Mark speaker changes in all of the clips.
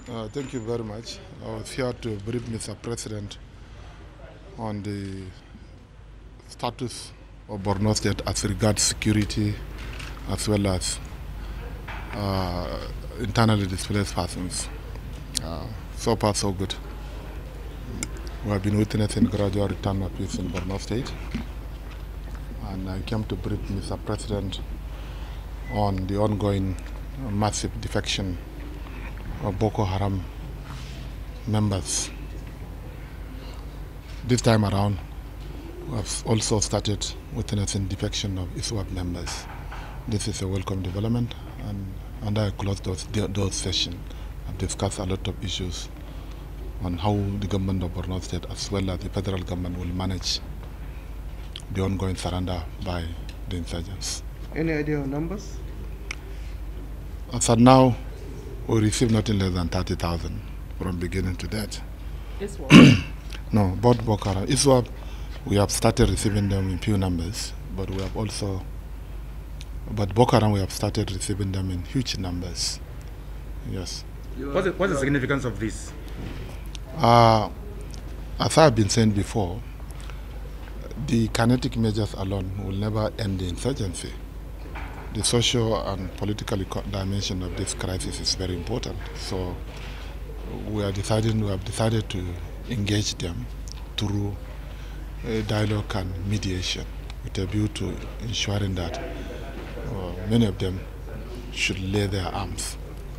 Speaker 1: Thank you very much. I was here to brief Mr. President on the status of Borno State as regards security as well as internally displaced persons. So far, so good. We have been witnessing gradual return of peace in Borno State, and I came to brief Mr. President on the ongoing massive defection of Boko Haram members. This time around, we have also started witnessing defection of ISWAP members. This is a welcome development, and under a closed door session, I've discussed a lot of issues on how the government of Borno State as well as the federal government will manage the ongoing surrender by the insurgents.
Speaker 2: Any idea of numbers?
Speaker 1: As of now, we received nothing less than 30,000 from beginning to date.
Speaker 3: ISWAP?
Speaker 1: No, both Boko Haram. ISWAP, we have started receiving them in few numbers, but we have also, but Boko Haram, we have started receiving them in huge numbers. Yes.
Speaker 4: What's the significance of this?
Speaker 1: As I've been saying before, the kinetic measures alone will never end the insurgency. The social and political dimension of this crisis is very important. So we have decided to engage them through dialogue and mediation with a view to ensuring that many of them should lay their arms.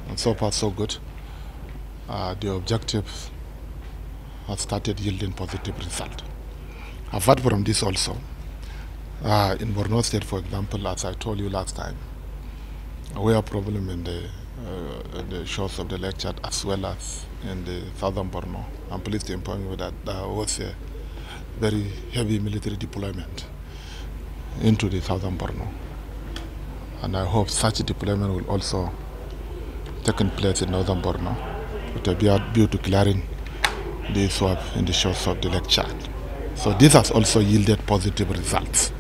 Speaker 1: And so far, so good. The objective has started yielding positive result. Apart from this also, in Borno State, for example, as I told you last time, we have problem in the shores of the Lake Chad as well as in the southern Borno. I'm pleased to inform you that there was a very heavy military deployment into the southern Borno. And I hope such a deployment will also take place in northern Borno with a view to clearing the swamp in the shores of the Lake Chad. So this has also yielded positive results.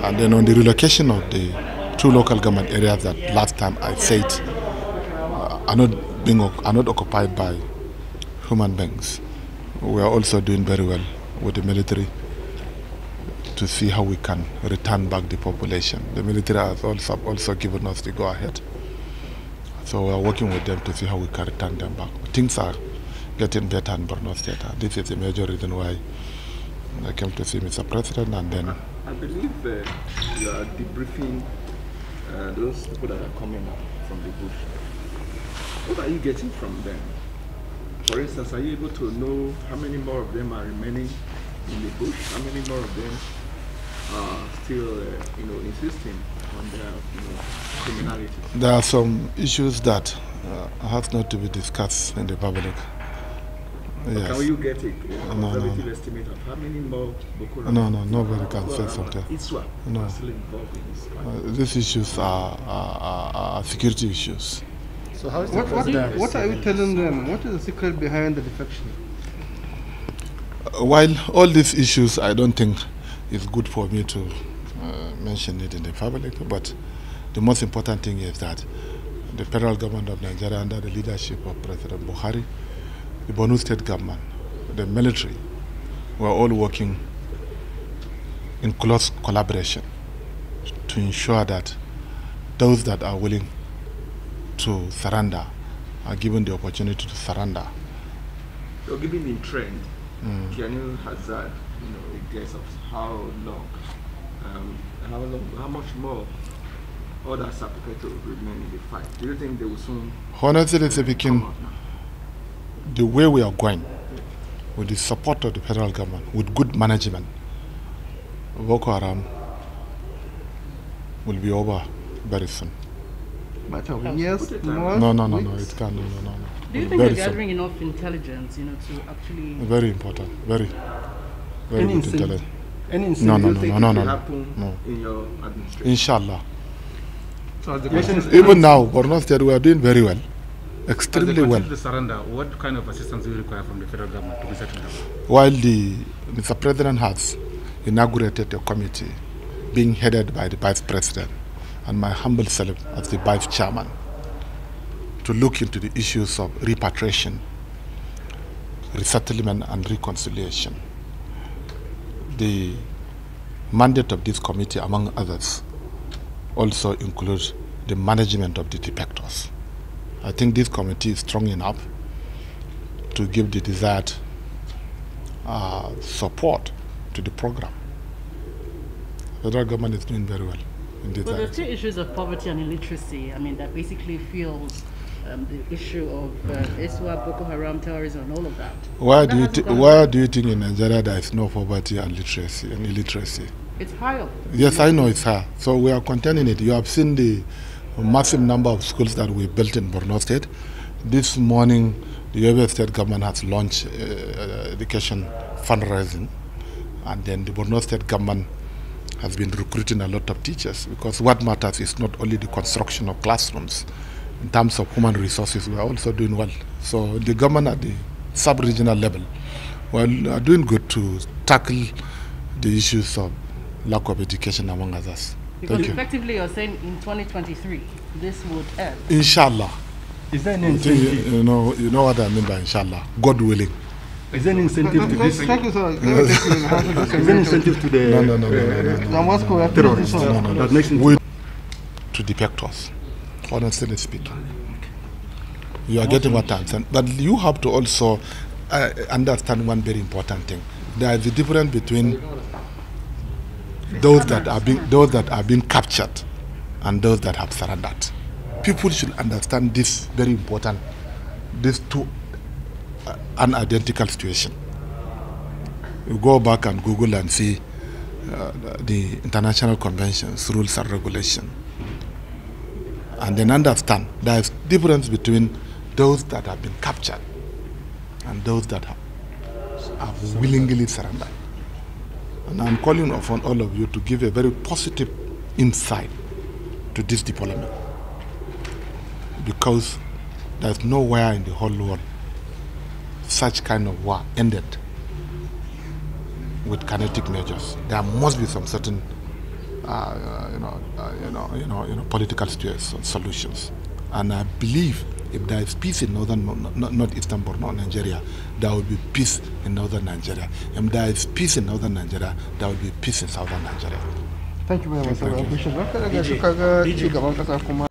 Speaker 1: And then on the relocation of the two local government areas that last time I said are not occupied by human beings, we are also doing very well with the military to see how we can return back the population. The military has also given us the go-ahead. So we are working with them to see how we can return them back. Things are getting better in Borno State. This is a major reason why I came to see Mr. President, and then
Speaker 5: I believe you are debriefing those people that are coming out from the bush. What are you getting from them? For instance, are you able to know how many more of them are remaining in the bush? How many more of them are still, insisting on their, criminality?
Speaker 1: there are some issues that have not to be discussed in the public. Yes.
Speaker 5: Can you get a conservative estimate of how many more Boko Haram?
Speaker 1: No, nobody can say something.
Speaker 5: ISWAP are still involved in this crime?
Speaker 1: These issues are security issues.
Speaker 2: So how is the president? What are you telling them? What is the secret behind the defection?
Speaker 1: While all these issues, I don't think it's good for me to mention it in the public, but the most important thing is that the federal government of Nigeria, under the leadership of President Buhari, the Borno State government, the military, we're all working in close collaboration to ensure that those that are willing to surrender are given the opportunity to surrender.
Speaker 5: So given the trend, can you hazard, a guess of how much more others are prepared to remain in the fight? Do you think they will soon?
Speaker 1: Honestly speaking, the way we are going, with the support of the federal government, with good management, Boko Haram will be over very soon.
Speaker 2: Matter of years,
Speaker 1: No, it can't. No.
Speaker 3: Do you think you're gathering enough intelligence, to actually...
Speaker 1: Very important. Very good intelligence.
Speaker 2: Any
Speaker 1: No.
Speaker 5: Happen in your administration?
Speaker 1: Inshallah.
Speaker 2: So the question is,
Speaker 1: Even now, Borno State, we are doing very well. Extremely well.
Speaker 4: The surrender, what kind of assistance do you require from the federal government to be settled down?
Speaker 1: While Mr. President has inaugurated a committee being headed by the Vice President and my humble self as the Vice Chairman, to look into the issues of repatriation, resettlement and reconciliation. The mandate of this committee, among others, also includes the management of the defectors. I think this committee is strong enough to give the desired support to the program. The federal government is doing very well in this area.
Speaker 3: Well, the two issues of poverty and illiteracy, I mean, that basically fuels the issue of ISWAP, Boko Haram, terrorism, and all of that.
Speaker 1: Why do you think in Nigeria there is no poverty and illiteracy?
Speaker 3: It's higher.
Speaker 1: Yes, I know it's high. So we are containing it. You have seen the massive number of schools that we built in Borno State. This morning, the Yobe State government has launched education fundraising, and then the Borno State government has been recruiting a lot of teachers, because what matters is not only the construction of classrooms. In terms of human resources, we are also doing well. So the government at the sub-regional level are doing good to tackle the issues of lack of education, among others.
Speaker 3: Because effectively you're saying in 2023, this would end.
Speaker 1: Inshallah.
Speaker 6: Is there an incentive?
Speaker 1: You know what I mean by inshallah, God willing.
Speaker 6: Is there an incentive to this?
Speaker 2: Thank you, sir.
Speaker 6: Is there an incentive to the terrorists? That makes sense.
Speaker 1: To defectors, honestly speaking. You are getting what I'm saying. But you have to also understand one very important thing. There is a difference between those that are being captured and those that have surrendered. People should understand this very important, these two unidentical situation. You go back and Google and see the international conventions, rules and regulations, and then understand there is difference between those that have been captured and those that have willingly surrendered. And I'm calling upon all of you to give a very positive insight to this development, because there's nowhere in the whole world such kind of war ended with kinetic measures. There must be some certain, political solutions. And I believe if there is peace in northeastern Borno, Nigeria, there will be peace in northern Nigeria. If there is peace in northern Nigeria, there will be peace in southern Nigeria.
Speaker 2: Thank you very much.